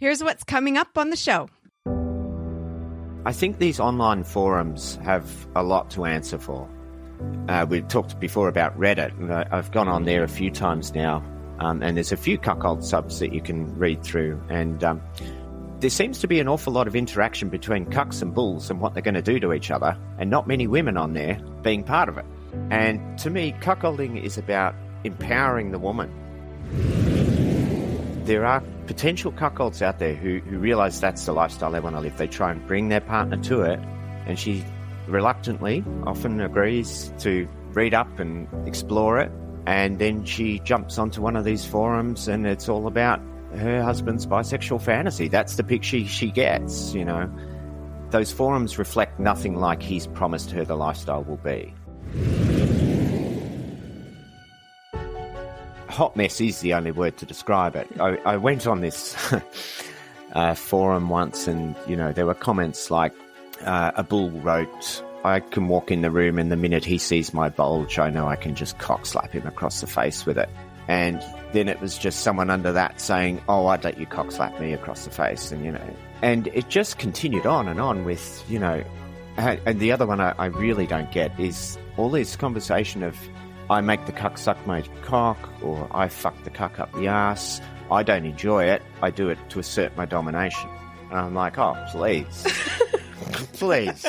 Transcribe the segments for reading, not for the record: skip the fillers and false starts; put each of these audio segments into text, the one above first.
Here's what's coming up on the show. I think these online forums have a lot to answer for. We talked before about Reddit, and I've gone on there a few times now, and there's a few cuckold subs that you can read through, and there seems to be an awful lot of interaction between cucks and bulls and what they're going to do to each other, and not many women on there being part of it. And to me, cuckolding is about empowering the woman. There are potential cuckolds out there who realise that's the lifestyle they want to live. They try and bring their partner to it, and she reluctantly often agrees to read up and explore it, and then she jumps onto one of these forums and it's all about her husband's bisexual fantasy. That's the picture she gets, you know. Those forums reflect nothing like he's promised her the lifestyle will be. Hot mess is the only word to describe it. I went on this forum once, and, you know, there were comments like, a bull wrote, "I can walk in the room and the minute he sees my bulge, I know I can just cock slap him across the face with it." And then it was just someone under that saying, "Oh, I'd let you cock slap me across the face." And, you know, and it just continued on with, you know, and the other one I really don't get is all this conversation of, I make the cuck suck my cock, or I fuck the cuck up the ass. I don't enjoy it. I do it to assert my domination. And I'm like, oh, please. Please.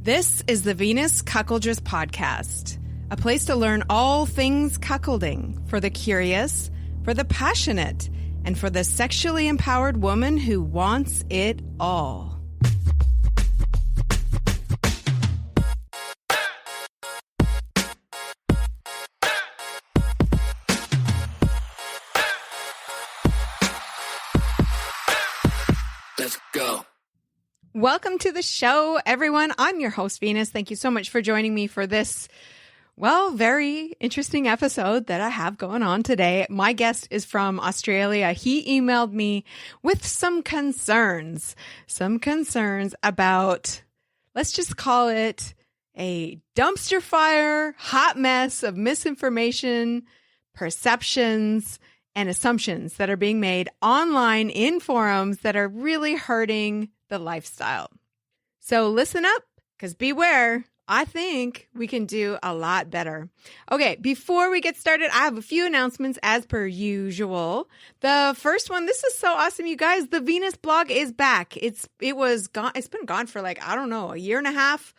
This is the Venus Cuckoldress Podcast, a place to learn all things cuckolding for the curious, for the passionate, and for the sexually empowered woman who wants it all. Let's go. Welcome to the show, everyone. I'm your host, Venus. Thank you so much for joining me for this, well, very interesting episode that I have going on today. My guest is from Australia. He emailed me with some concerns about, let's just call it a dumpster fire, hot mess of misinformation, perceptions, and assumptions that are being made online in forums that are really hurting the lifestyle. So listen up, because beware, I think we can do a lot better. Okay, before we get started, I have a few announcements as per usual. The first one, this is so awesome, you guys. The Venus blog is back. It's been gone for like, I don't know, a year and a half,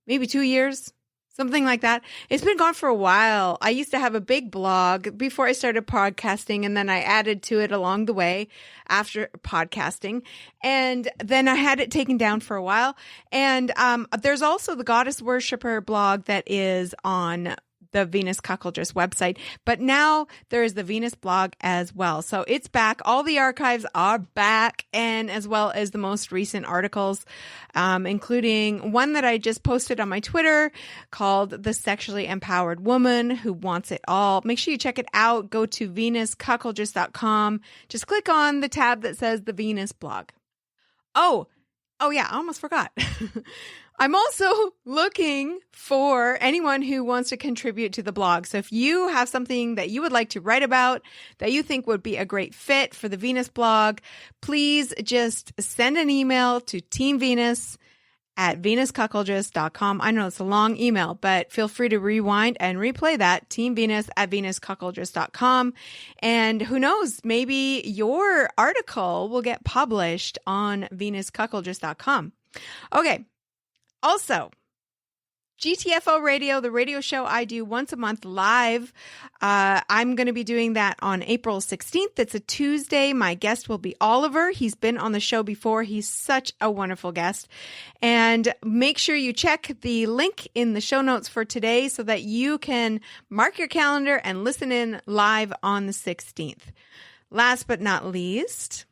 maybe 2 years. Something like that. It's been gone for a while. I used to have a big blog before I started podcasting, and then I added to it along the way after podcasting. And then I had it taken down for a while. And there's also the Goddess Worshipper blog that is on the Venus Cuckoldress website. But now there is the Venus blog as well. So it's back. All the archives are back, and as well as the most recent articles, including one that I just posted on my Twitter called The Sexually Empowered Woman Who Wants It All. Make sure you check it out. Go to venuscuckoldress.com. Just click on the tab that says the Venus blog. Oh yeah, I almost forgot. I'm also looking for anyone who wants to contribute to the blog. So if you have something that you would like to write about that you think would be a great fit for the Venus blog, please just send an email to teamvenus@venuscuckoldress.com. I know it's a long email, but feel free to rewind and replay that, teamvenus@venuscuckoldress.com. And who knows, maybe your article will get published on venuscuckoldress.com. Okay. Also, GTFO Radio, the radio show I do once a month live. I'm going to be doing that on April 16th. It's a Tuesday. My guest will be Oliver. He's been on the show before. He's such a wonderful guest. And make sure you check the link in the show notes for today so that you can mark your calendar and listen in live on the 16th. Last but not least,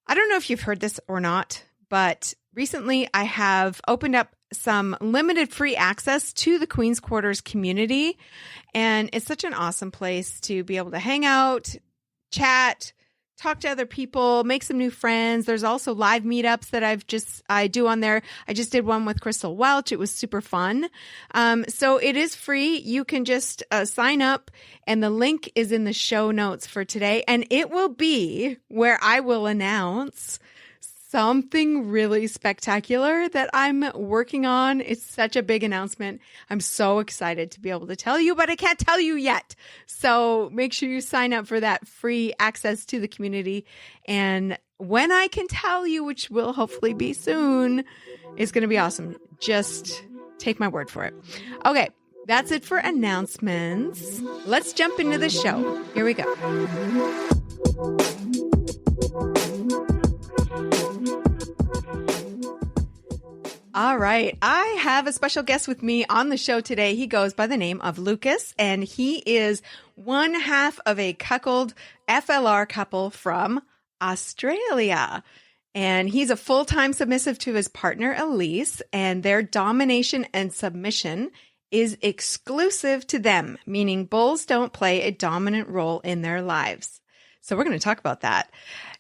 I don't know if you've heard this or not, but recently I have opened up some limited free access to the Queen's Quarters community. And it's such an awesome place to be able to hang out, chat, talk to other people, make some new friends. There's also live meetups that I do on there. I just did one with Crystal Welch. It was super fun. So it is free. You can just sign up, and the link is in the show notes for today. And it will be where I will announce something really spectacular that I'm working on. It's such a big announcement. I'm so excited to be able to tell you, but I can't tell you yet. So make sure you sign up for that free access to the community. And when I can tell you, which will hopefully be soon, it's going to be awesome. Just take my word for it. Okay, that's it for announcements. Let's jump into the show. Here we go. All right. I have a special guest with me on the show today. He goes by the name of Lucas, and he is one half of a cuckold FLR couple from Australia. And he's a full-time submissive to his partner, Elise, and their domination and submission is exclusive to them, meaning bulls don't play a dominant role in their lives. So we're going to talk about that.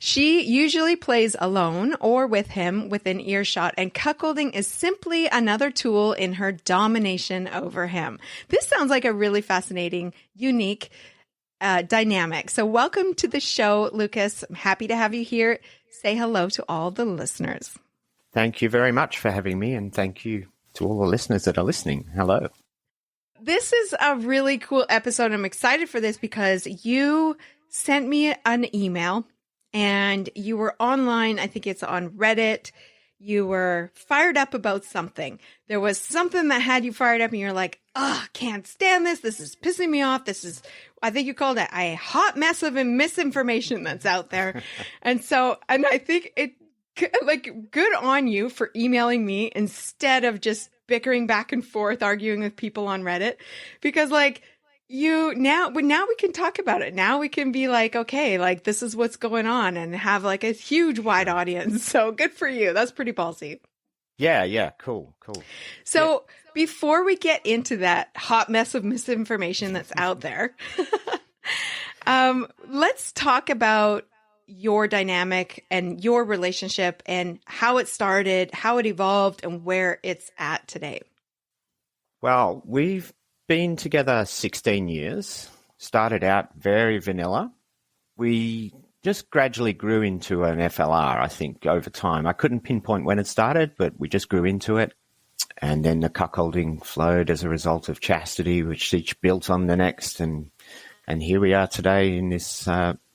She usually plays alone or with him within earshot, and cuckolding is simply another tool in her domination over him. This sounds like a really fascinating, unique dynamic. So welcome to the show, Lucas. I'm happy to have you here. Say hello to all the listeners. Thank you very much for having me, and thank you to all the listeners that are listening. Hello. This is a really cool episode. I'm excited for this because you sent me an email and you were online. I think it's on Reddit. You were fired up about something. There was something that had you fired up and you're like, can't stand this. This is pissing me off. I think you called it a hot mess of misinformation that's out there. and I think good on you for emailing me instead of just bickering back and forth, arguing with people on Reddit, because now we can talk about it. Now we can be like, okay, like this is what's going on and have like a huge wide audience. So good for you. That's pretty ballsy. Yeah. Cool. So before we get into that hot mess of misinformation that's out there, let's talk about your dynamic and your relationship and how it started, how it evolved, and where it's at today. Well, we've been together 16 years, started out very vanilla. We just gradually grew into an FLR, I think, over time. I couldn't pinpoint when it started, but we just grew into it. And then the cuckolding flowed as a result of chastity, which each built on the next. And here we are today in this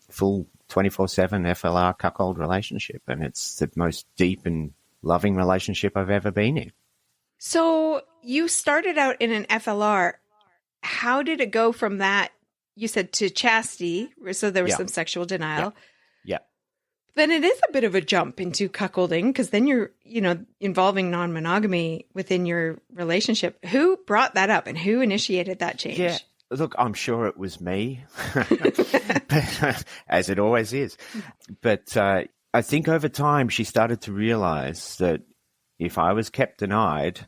full 24/7 FLR cuckold relationship. And it's the most deep and loving relationship I've ever been in. So you started out in an FLR. How did it go from that, you said, to chastity? So there was some sexual denial. Yeah. Then it is a bit of a jump into cuckolding because then you're, involving non-monogamy within your relationship. Who brought that up and who initiated that change? Yeah. Look, I'm sure it was me, as it always is. But I think over time she started to realize that if I was kept denied,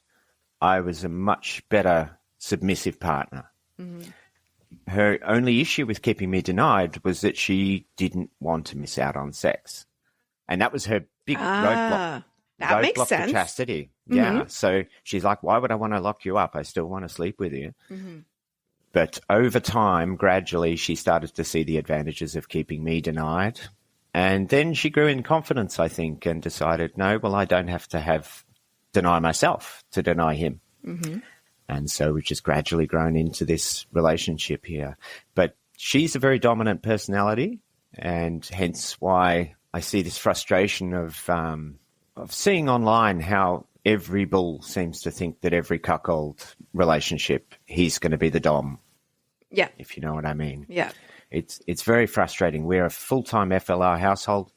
I was a much better submissive partner. Mm-hmm. Her only issue with keeping me denied was that she didn't want to miss out on sex. And that was her big roadblock. That makes sense. To chastity. Mm-hmm. Yeah. So she's like, why would I want to lock you up? I still want to sleep with you. Mm-hmm. But over time, gradually, she started to see the advantages of keeping me denied. And then she grew in confidence, I think, and decided, no, well, I don't have to deny myself to deny him. Mm-hmm. And so we've just gradually grown into this relationship here. But she's a very dominant personality, and hence why I see this frustration of seeing online how every bull seems to think that every cuckold relationship, he's going to be the dom. Yeah. If you know what I mean. Yeah. It's very frustrating. We're a full-time FLR household,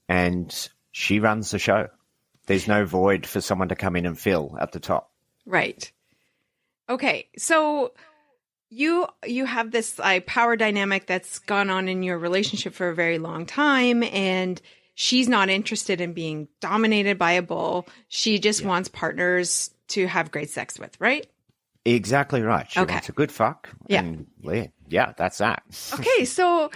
and she runs the show. There's no void for someone to come in and fill at the top. Right. Okay. So you have this power dynamic that's gone on in your relationship for a very long time, and she's not interested in being dominated by a bull. She just wants partners to have great sex with, right? Exactly right. She wants a good fuck. Yeah. And yeah, that's that. Okay. So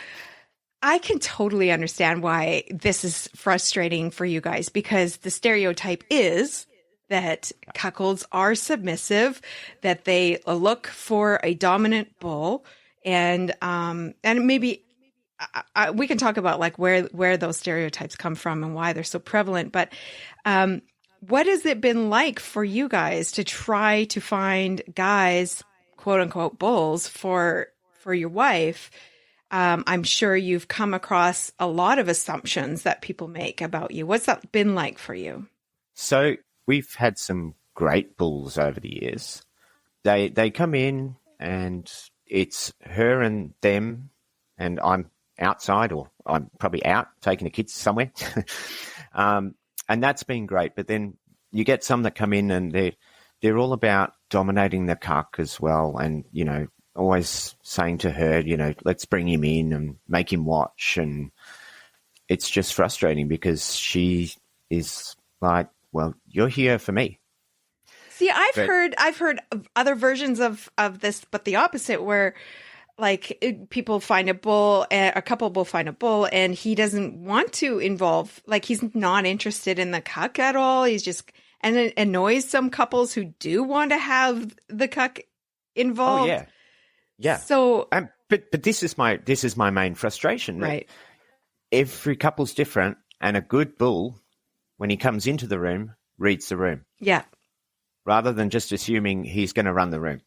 I can totally understand why this is frustrating for you guys, because the stereotype is that cuckolds are submissive, that they look for a dominant bull, and maybe we can talk about like where those stereotypes come from and why they're so prevalent. But what has it been like for you guys to try to find guys, quote unquote, bulls for your wife? I'm sure you've come across a lot of assumptions that people make about you. What's that been like for you? So we've had some great bulls over the years. They come in and it's her and them, and I'm outside, or I'm probably out taking the kids somewhere. And that's been great. But then you get some that come in and they're all about dominating the cuck as well. And, you know, always saying to her, you know, let's bring him in and make him watch. And it's just frustrating because she is like, well, you're here for me. See, I've heard of other versions of this, but the opposite, where like people find a bull, a couple will find a bull, and he doesn't want to involve, like he's not interested in the cuck at all. He's just, and it annoys some couples who do want to have the cuck involved. Oh yeah, yeah. So, but this is my main frustration. Right. Every couple's different, and a good bull, when he comes into the room, reads the room. Yeah. Rather than just assuming he's going to run the room.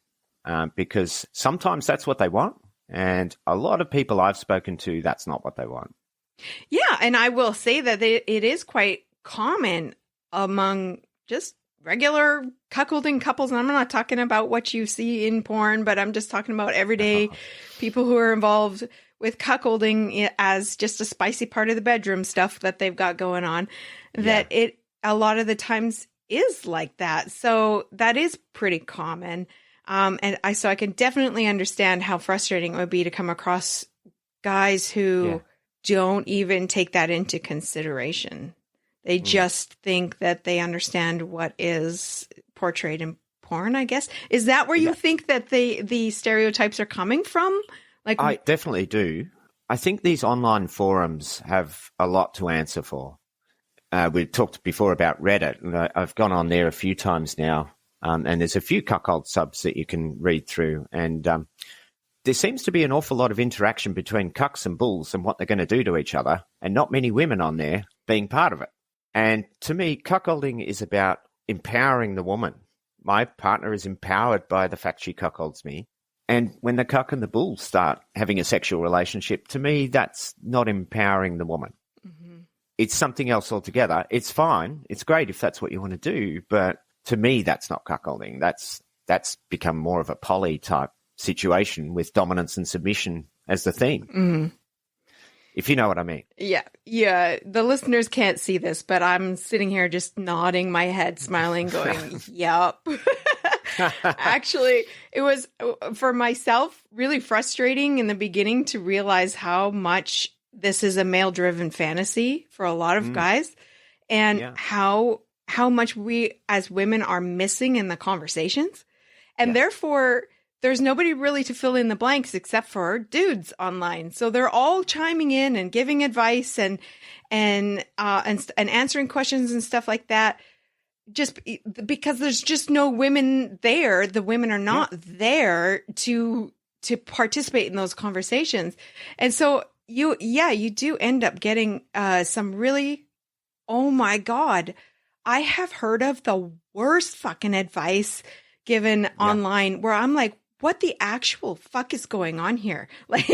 Because sometimes that's what they want. And a lot of people I've spoken to, that's not what they want. Yeah. And I will say that it is quite common among just regular cuckolding couples. And I'm not talking about what you see in porn, but I'm just talking about everyday people who are involved with cuckolding as just a spicy part of the bedroom stuff that they've got going on, that it a lot of the times is like that. So that is pretty common. And I can definitely understand how frustrating it would be to come across guys who don't even take that into consideration. They just think that they understand what is portrayed in porn, I guess. Is that where you think that the stereotypes are coming from? Like, I definitely do. I think these online forums have a lot to answer for. We talked before about Reddit, and I've gone on there a few times now. And there's a few cuckold subs that you can read through. And there seems to be an awful lot of interaction between cucks and bulls and what they're going to do to each other, and not many women on there being part of it. And to me, cuckolding is about empowering the woman. My partner is empowered by the fact she cuckolds me. And when the cuck and the bull start having a sexual relationship, to me, that's not empowering the woman. Mm-hmm. It's something else altogether. It's fine. It's great if that's what you want to do, but to me, that's not cuckolding. That's become more of a poly type situation with dominance and submission as the theme. Mm-hmm. If you know what I mean. Yeah. Yeah. The listeners can't see this, but I'm sitting here just nodding my head, smiling, going, yep. Actually, it was, for myself, really frustrating in the beginning to realize how much this is a male-driven fantasy for a lot of guys, and how much we as women are missing in the conversations. And therefore, there's nobody really to fill in the blanks except for dudes online. So they're all chiming in and giving advice and answering questions and stuff like that. Just because there's just no women there. The women are not there to participate in those conversations. And so you do end up getting some really, oh my God, I have heard of the worst fucking advice given online where I'm like, what the actual fuck is going on here? Like,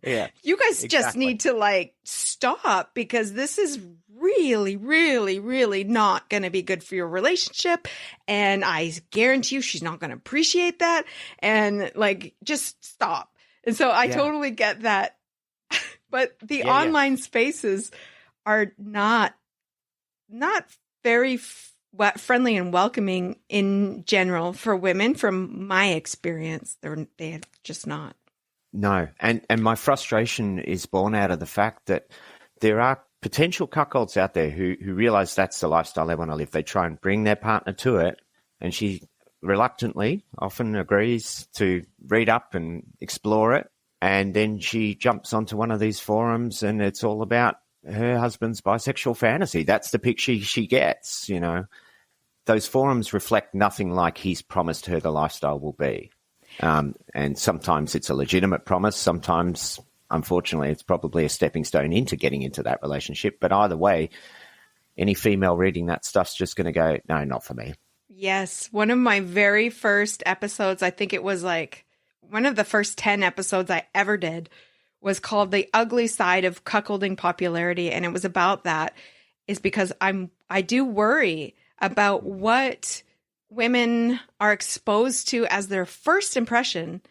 you guys just need to like stop, because this is really, really, really not going to be good for your relationship. And I guarantee you she's not going to appreciate that. And like, just stop. And so I totally get that. But the online spaces are not very friendly and welcoming in general for women. From my experience, they're just not. No. And my frustration is born out of the fact that there are potential cuckolds out there who realize that's the lifestyle they want to live. They try and bring their partner to it, and she reluctantly often agrees to read up and explore it. And then she jumps onto one of these forums and it's all about her husband's bisexual fantasy. That's the picture she gets, you know. Those forums reflect nothing like he's promised her the lifestyle will be. And sometimes it's a legitimate promise. Sometimes, unfortunately, it's probably a stepping stone into getting into that relationship. But either way, any female reading that stuff's just going to go, no, not for me. Yes. One of my very first episodes, I think it was like one of the first 10 episodes I ever did, was called The Ugly Side of Cuckolding Popularity. And it was about that, is because I do worry about what women are exposed to as their first impression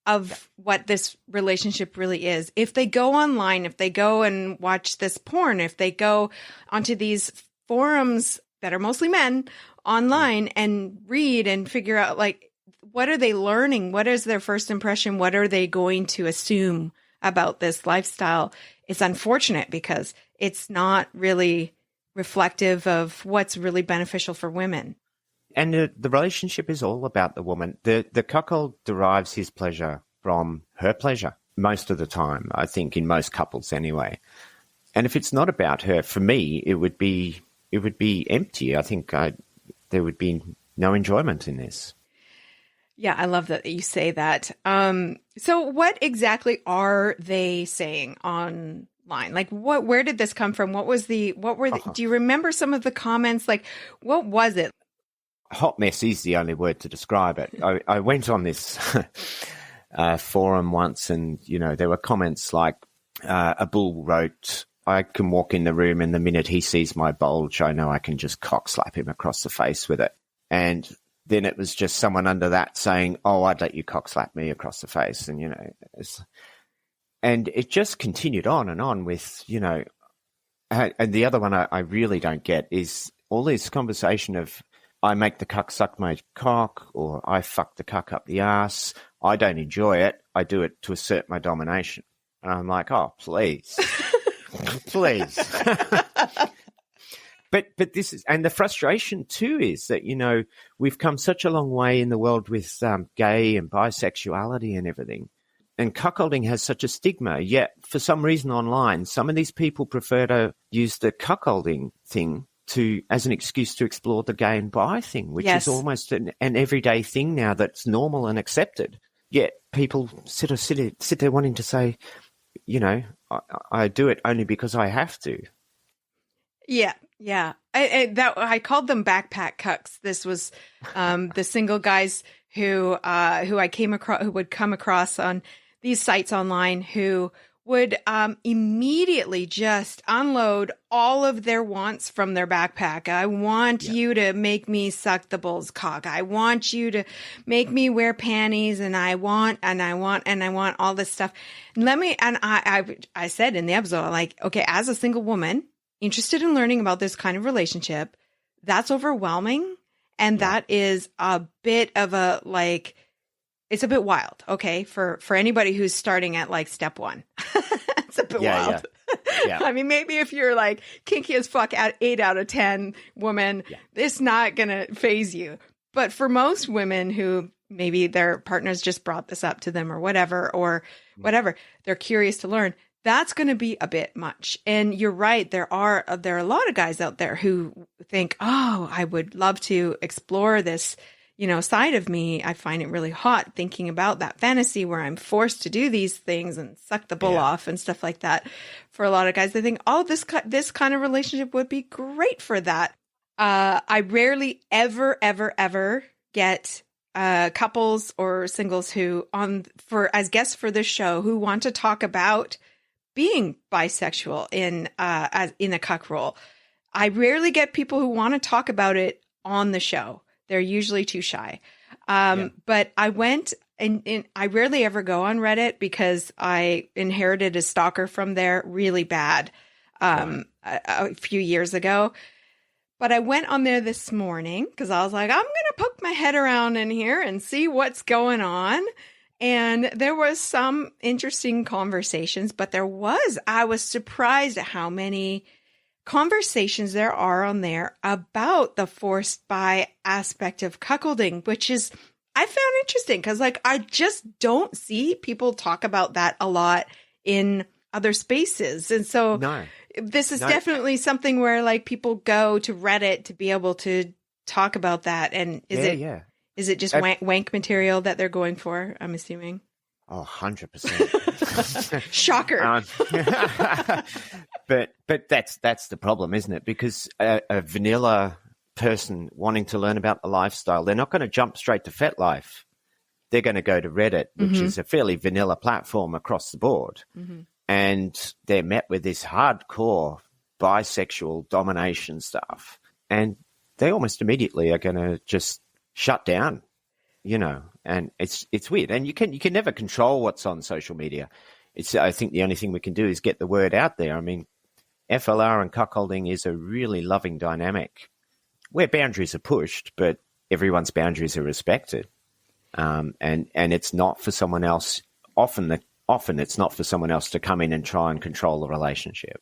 of what this relationship really is. If they go online, if they go and watch this porn, if they go onto these forums that are mostly men online and read and figure out, like, what are they learning? What is their first impression? What are they going to assume about this lifestyle? It's unfortunate because it's not really reflective of what's really beneficial for women. And the relationship is all about the woman. The cuckold derives his pleasure from her pleasure most of the time, I think, in most couples anyway. And if it's not about her, for me, it would be empty. I think there would be no enjoyment in this. Yeah, I love that you say that. So what exactly are they saying online? Like, where did this come from? Do you remember some of the comments? Like, what was it? Hot mess is the only word to describe it. I went on this forum once and, you know, there were comments like a bull wrote, I can walk in the room and the minute he sees my bulge, I know I can just cock slap him across the face with it. And then it was just someone under that saying, oh, I'd let you cock slap me across the face. And, you know, and it just continued on and on with, you know, and the other one I really don't get is all this conversation of I make the cuck suck my cock or I fuck the cuck up the ass. I don't enjoy it. I do it to assert my domination. And I'm like, oh, please, please. But this is, and the frustration too is that, you know, we've come such a long way in the world with gay and bisexuality and everything. And cuckolding has such a stigma, yet for some reason online, some of these people prefer to use the cuckolding thing as an excuse to explore the gay and bi thing, which is almost an everyday thing now that's normal and accepted. Yet people sit there wanting to say, you know, I do it only because I have to. Yeah. Yeah. I called them backpack cucks. This was the single guys who I came across, who would come across on these sites online, who would immediately just unload all of their wants from their backpack. I want you to make me suck the bull's cock. I want you to make me wear panties, and I want all this stuff. I said in the episode, like, okay, as a single woman interested in learning about this kind of relationship, that's overwhelming. And that is a bit of a, like, it's a bit wild, okay, for anybody who's starting at like step one. It's a bit wild. Yeah. I mean, maybe if you're like kinky as fuck at 8 out of 10 woman, it's not going to phase you. But for most women who maybe their partners just brought this up to them or whatever, they're curious to learn, that's going to be a bit much. And you're right. There are a lot of guys out there who think, oh, I would love to explore this, you know, side of me. I find it really hot thinking about that fantasy where I'm forced to do these things and suck the bull off and stuff like that. For a lot of guys, they think, oh, this kind of relationship would be great for that. I rarely ever get couples or singles who as guests for this show who want to talk about being bisexual in a cuck role. I rarely get people who want to talk about it on the show. They're usually too shy. But I went and I rarely ever go on Reddit because I inherited a stalker from there really bad a few years ago. But I went on there this morning because I was like, I'm going to poke my head around in here and see what's going on. And there was some interesting conversations, but I was surprised at how many conversations there are on there about the forced bi aspect of cuckolding, which is I found interesting because like I just don't see people talk about that a lot in other spaces. And so this is definitely something where like people go to Reddit to be able to talk about that. And is it just wank material that they're going for, I'm assuming? Oh, 100%. Shocker. But that's the problem, isn't it? Because a vanilla person wanting to learn about the lifestyle, they're not going to jump straight to FetLife. They're going to go to Reddit, which is a fairly vanilla platform across the board. And they're met with this hardcore bisexual domination stuff. And they almost immediately are going to just shut down, you know, and it's weird. And you can never control what's on social media. I think the only thing we can do is get the word out there. I mean, FLR and cuckolding is a really loving dynamic where boundaries are pushed, but everyone's boundaries are respected. And it's not for someone else. Often it's not for someone else to come in and try and control the relationship.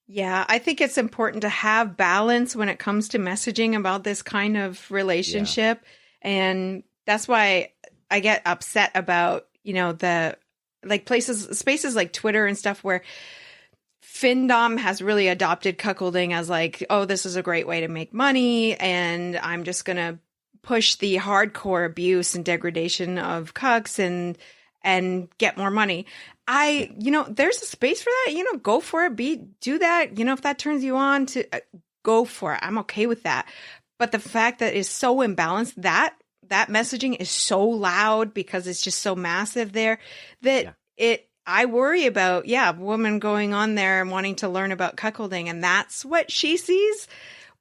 Yeah, I think it's important to have balance when it comes to messaging about this kind of relationship. Yeah. And that's why I get upset about, you know, the like spaces like Twitter and stuff where Findom has really adopted cuckolding as like, oh, this is a great way to make money. And I'm just going to push the hardcore abuse and degradation of cucks and get more money. There's a space for that, go for it, do that. If that turns you on to go for it. I'm okay with that. But the fact that it's so imbalanced, that messaging is so loud because it's just so massive there that I worry about, a woman going on there and wanting to learn about cuckolding and that's what she sees.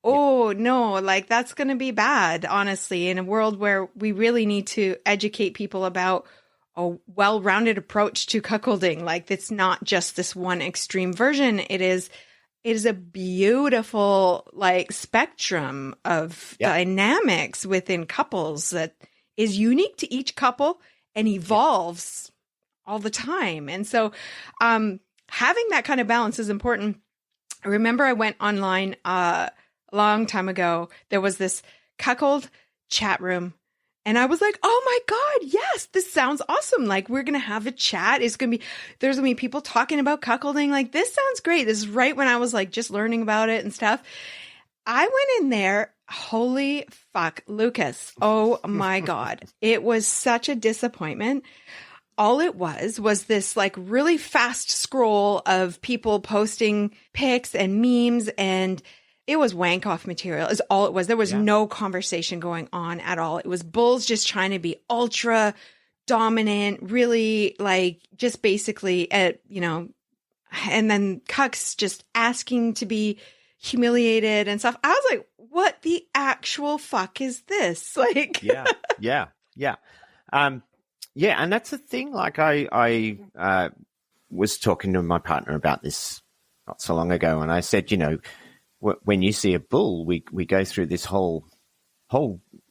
Oh, no, like that's going to be bad, honestly, in a world where we really need to educate people about a well-rounded approach to cuckolding. Like it's not just this one extreme version. It is a beautiful like spectrum of dynamics within couples that is unique to each couple and evolves all the time. And so having that kind of balance is important. I remember I went online a long time ago. There was this cuckold chat room. And I was like, oh my God, yes, this sounds awesome. Like we're going to have a chat. There's going to be people talking about cuckolding. Like this sounds great. This is right when I was like just learning about it and stuff. I went in there. Holy fuck, Lucas. Oh my God. It was such a disappointment. All it was this like really fast scroll of people posting pics and memes, and it was wank off material is all it was. There was no conversation going on at all. It was bulls just trying to be ultra dominant, really like just basically, and then cucks just asking to be humiliated and stuff. I was like, what the actual fuck is this? Like, yeah. And that's the thing. Like I was talking to my partner about this not so long ago, and I said, when you see a bull, we go through this whole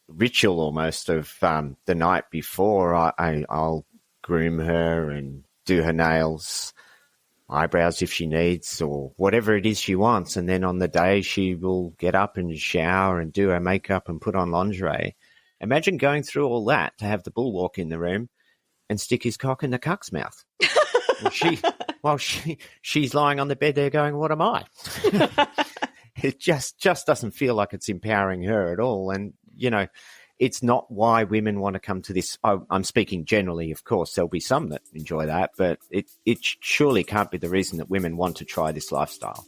ritual almost of the night before. I'll groom her and do her nails, eyebrows if she needs, or whatever it is she wants. And then on the day, she will get up and shower and do her makeup and put on lingerie. Imagine going through all that to have the bull walk in the room and stick his cock in the cuck's mouth. She's lying on the bed there going, what am I? It just doesn't feel like it's empowering her at all. And, it's not why women want to come to this. I'm speaking generally, of course. There'll be some that enjoy that, but it surely can't be the reason that women want to try this lifestyle.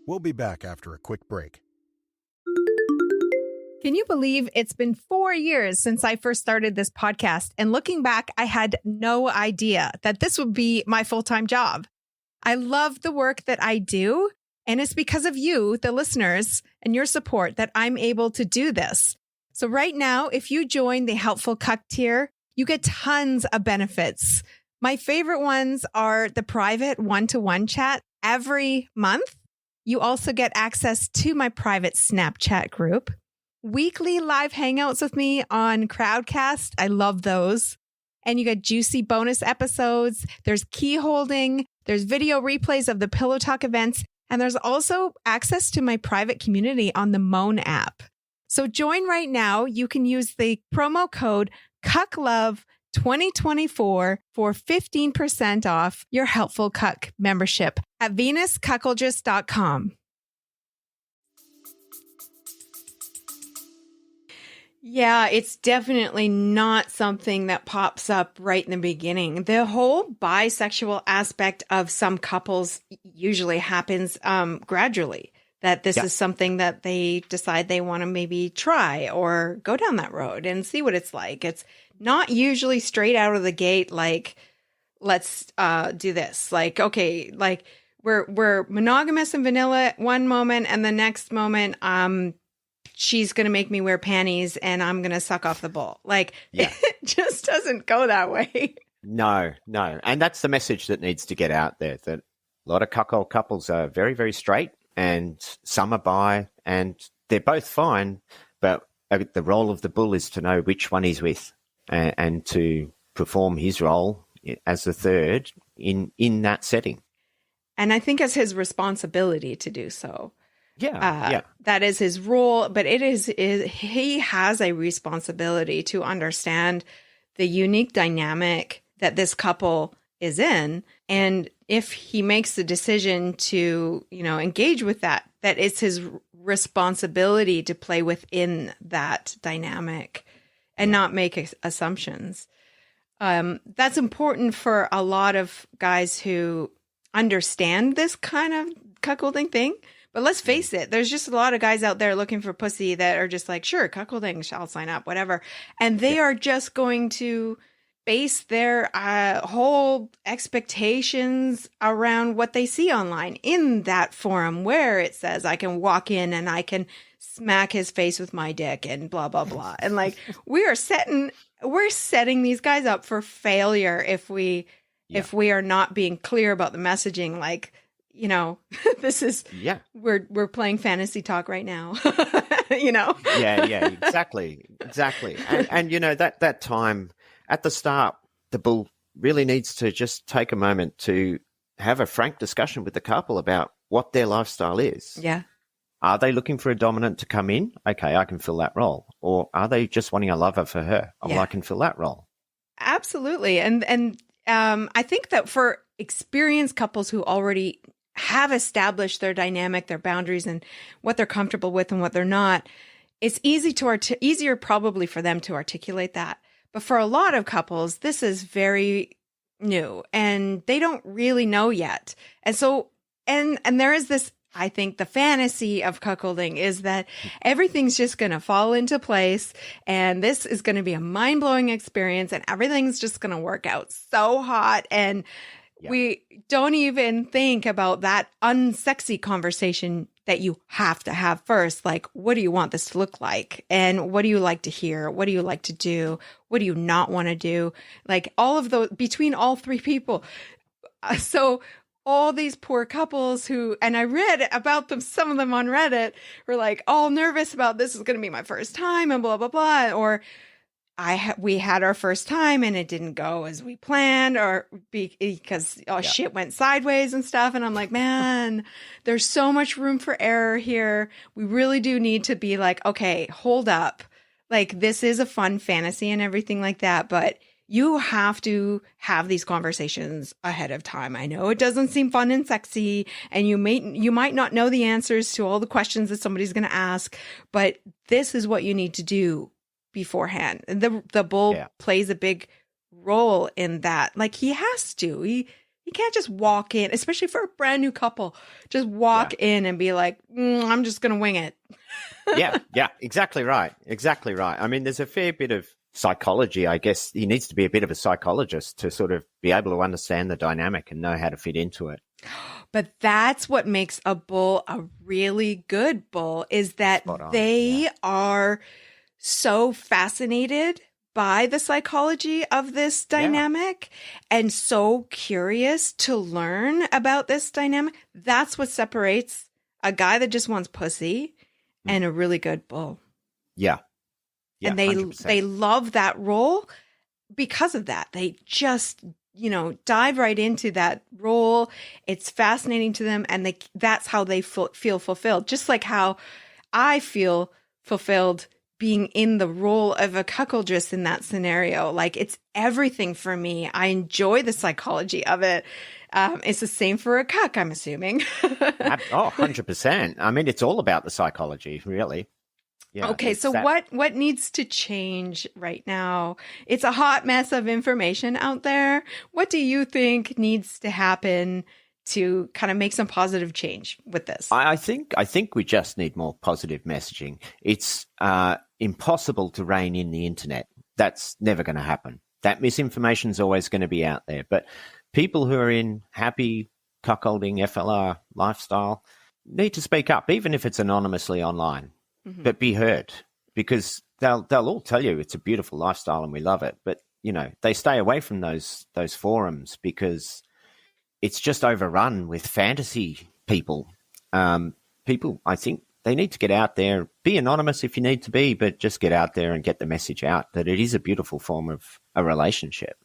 We'll be back after a quick break. Can you believe it's been 4 years since I first started this podcast? And looking back, I had no idea that this would be my full-time job. I love the work that I do, and it's because of you, the listeners, and your support that I'm able to do this. So right now, if you join the Helpful Cuck tier, you get tons of benefits. My favorite ones are the private one-to-one chat every month. You also get access to my private Snapchat group, weekly live hangouts with me on Crowdcast. I love those. And you get juicy bonus episodes. There's key holding. There's video replays of the Pillow Talk events. And there's also access to my private community on the Moan app. So join right now. You can use the promo code CUCKLOVE2024 for 15% off your Helpful Cuck membership at venuscuckoldress.com. Yeah, it's definitely not something that pops up right in the beginning. The whole bisexual aspect of some couples usually happens gradually. That this is something that they decide they want to maybe try or go down that road and see what it's like. It's not usually straight out of the gate like, let's do this. Like, okay, like we're monogamous and vanilla at one moment, and the next moment she's going to make me wear panties and I'm going to suck off the bull. Like, it just doesn't go that way. No. And that's the message that needs to get out there, that a lot of cuckold couples are very, very straight, and some are bi, and they're both fine, but the role of the bull is to know which one he's with and to perform his role as the third in that setting. And I think it's his responsibility to do so. That is his role, but he has a responsibility to understand the unique dynamic that this couple is in. And if he makes the decision to, engage with that it's his responsibility to play within that dynamic and not make assumptions. That's important for a lot of guys who understand this kind of cuckolding thing. But let's face it, there's just a lot of guys out there looking for pussy that are just like, sure, cuckolding, I'll sign up, whatever. And they are just going to base their whole expectations around what they see online in that forum where it says I can walk in and I can smack his face with my dick and blah, blah, blah. And like, we're setting these guys up for failure if we are not being clear about the messaging. Like, this is, we're playing fantasy talk right now, Exactly. And that time at the start, the bull really needs to just take a moment to have a frank discussion with the couple about what their lifestyle is. Yeah. Are they looking for a dominant to come in? Okay, I can fill that role. Or are they just wanting a lover for her? Oh, well, I can fill that role. Absolutely. And I think that for experienced couples who already have established their dynamic, their boundaries, and what they're comfortable with and what they're not, it's easier probably for them to articulate that. But for a lot of couples, this is very new and they don't really know yet. And so, and there is this, I think the fantasy of cuckolding is that everything's just going to fall into place and this is going to be a mind-blowing experience and everything's just going to work out so hot. And we don't even think about that unsexy conversation that you have to have first. Like, what do you want this to look like? And what do you like to hear? What do you like to do? What do you not want to do? Like all of those between all three people. So all these poor couples and I read about them, some of them on Reddit were like all nervous about this is going to be my first time and blah, blah, blah. Or we had our first time and it didn't go as we planned or because shit went sideways and stuff. And I'm like, man, there's so much room for error here. We really do need to be like, okay, hold up. Like this is a fun fantasy and everything like that, but you have to have these conversations ahead of time. I know it doesn't seem fun and sexy and you might not know the answers to all the questions that somebody's going to ask, but this is what you need to do beforehand. The bull plays a big role in that. Like he has to. He can't just walk in, especially for a brand new couple, just walk in and be like, I'm just going to wing it. Yeah, exactly right. I mean, there's a fair bit of psychology, I guess. He needs to be a bit of a psychologist to sort of be able to understand the dynamic and know how to fit into it. But that's what makes a bull a really good bull, is that they are so fascinated by the psychology of this dynamic and so curious to learn about this dynamic. That's what separates a guy that just wants pussy and a really good bull. Yeah. And they love that role because of that. They just, dive right into that role. It's fascinating to them. And that's how they feel fulfilled. Just like how I feel fulfilled being in the role of a cuckoldress in that scenario. Like, it's everything for me. I enjoy the psychology of it. It's the same for a cuck, I'm assuming. 100%. I mean, it's all about the psychology, really. Yeah, okay, so what needs to change right now? It's a hot mess of information out there. What do you think needs to happen to kind of make some positive change with this? I think we just need more positive messaging. It's impossible to rein in the internet. That's never going to happen. That misinformation is always going to be out there. But people who are in happy cuckolding FLR lifestyle need to speak up, even if it's anonymously online. Mm-hmm. But be heard, because they'll all tell you it's a beautiful lifestyle and we love it. But, they stay away from those forums because it's just overrun with fantasy people. People, I think they need to get out there, be anonymous if you need to be, but just get out there and get the message out that it is a beautiful form of a relationship.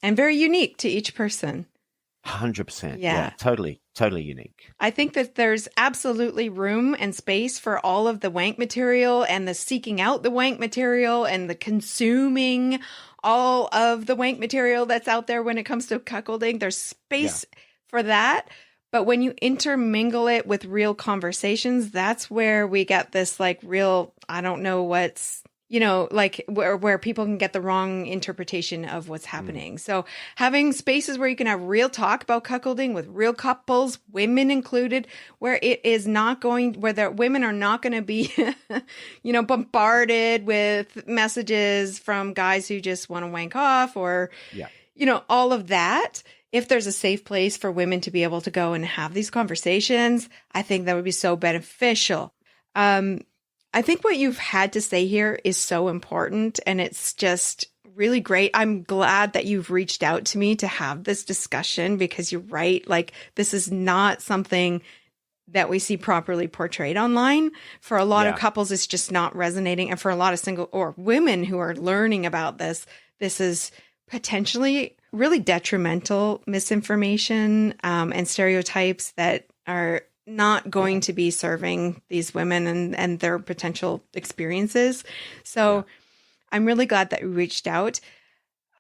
And very unique to each person. 100%. Yeah, totally unique. I think that there's absolutely room and space for all of the wank material and the seeking out the wank material and the consuming all of the wank material that's out there when it comes to cuckolding. There's space for that. But when you intermingle it with real conversations, that's where we get this like real, I don't know what's, like where people can get the wrong interpretation of what's happening. So having spaces where you can have real talk about cuckolding with real couples, women included, where it is not going, where the women are not going to be, bombarded with messages from guys who just want to wank off or, all of that. If there's a safe place for women to be able to go and have these conversations, I think that would be so beneficial. I think what you've had to say here is so important, and it's just really great. I'm glad that you've reached out to me to have this discussion, because you're right. Like, this is not something that we see properly portrayed online. For a lot of couples, it's just not resonating. And for a lot of single or women who are learning about this, this is potentially really detrimental misinformation and stereotypes that are not going to be serving these women and their potential experiences. So I'm really glad that you reached out.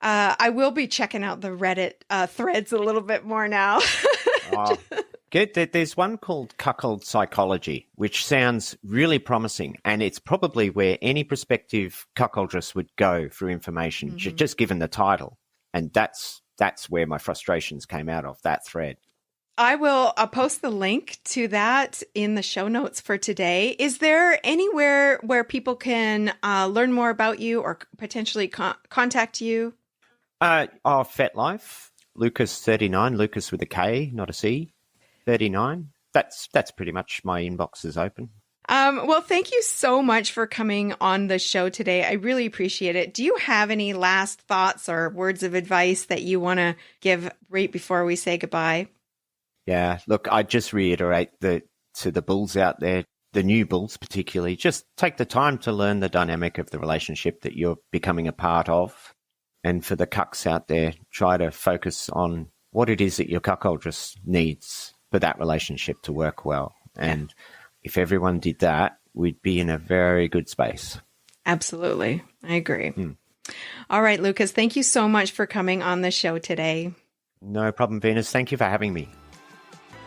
I will be checking out the Reddit threads a little bit more now. Good. There's one called Cuckold Psychology, which sounds really promising. And it's probably where any prospective cuckoldress would go for information, just given the title. And that's where my frustrations came out of, that thread. I'll post the link to that in the show notes for today. Is there anywhere where people can learn more about you or potentially contact you? FetLife, Lucas39, Lucas with a K, not a C, 39. That's pretty much, my inbox is open. Well, thank you so much for coming on the show today. I really appreciate it. Do you have any last thoughts or words of advice that you want to give right before we say goodbye? Yeah, look, I just reiterate to the bulls out there, the new bulls particularly, just take the time to learn the dynamic of the relationship that you're becoming a part of. And for the cucks out there, try to focus on what it is that your cuckoldress needs for that relationship to work well. And if everyone did that, we'd be in a very good space. Absolutely. I agree. All right, Lucas, thank you so much for coming on the show today. No problem, Venus. Thank you for having me.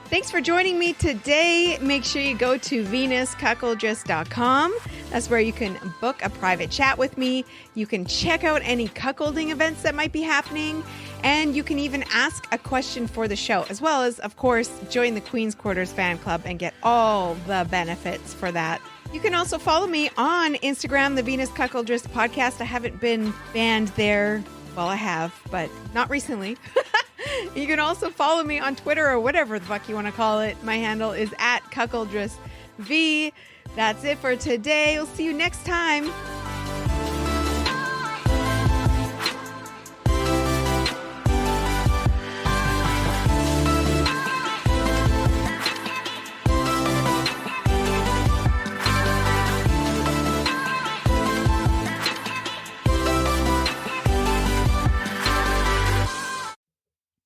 Thanks for joining me today. Make sure you go to venuscuckoldress.com. That's where you can book a private chat with me. You can check out any cuckolding events that might be happening. And you can even ask a question for the show, as well as, of course, join the Queen's Quarters fan club and get all the benefits for that. You can also follow me on Instagram, the Venus Cuckoldress Podcast. I haven't been banned there. Well, I have, but not recently. You can also follow me on Twitter or whatever the fuck you want to call it. My handle is @cuckoldressv. That's it for today. We'll see you next time.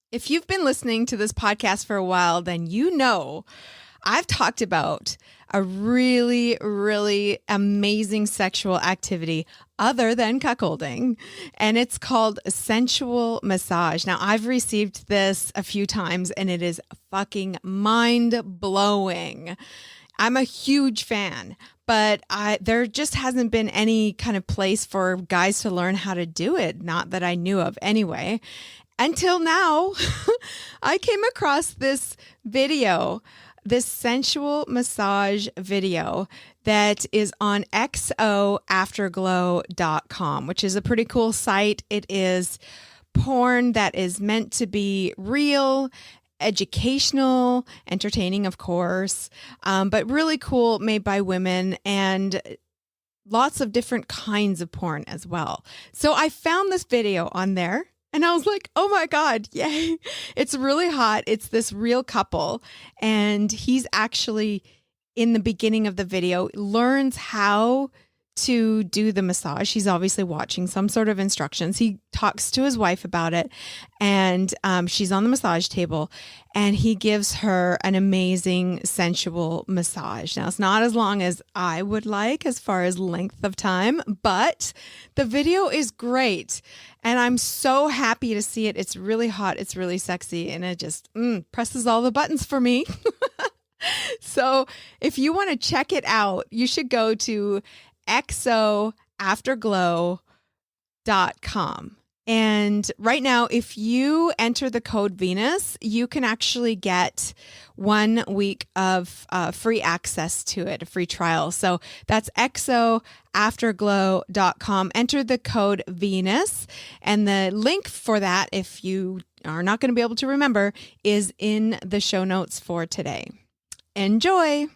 If you've been listening to this podcast for a while, then you know I've talked about a really, really amazing sexual activity other than cuckolding, and it's called sensual massage. Now, I've received this a few times, and it is fucking mind-blowing. I'm a huge fan, but there just hasn't been any kind of place for guys to learn how to do it, not that I knew of anyway. Until now, I came across this video, this sensual massage video that is on xoafterglow.com, which is a pretty cool site. It is porn that is meant to be real, educational, entertaining, of course, but really cool, made by women, and lots of different kinds of porn as well. So I found this video on there. And I was like, oh my God, yay. It's really hot. It's this real couple. And he's actually, in the beginning of the video, learns how to do the massage. He's obviously watching some sort of instructions. He talks to his wife about it, and she's on the massage table, and he gives her an amazing sensual massage. Now, it's not as long as I would like as far as length of time, but the video is great, and I'm so happy to see it. It's really hot. It's really sexy, and it just presses all the buttons for me. So if you want to check it out, you should go to xoafterglow.com. And right now, if you enter the code Venus, you can actually get 1 week of free access to it, a free trial. So that's xoafterglow.com. Enter the code Venus. And the link for that, if you are not going to be able to remember, is in the show notes for today. Enjoy.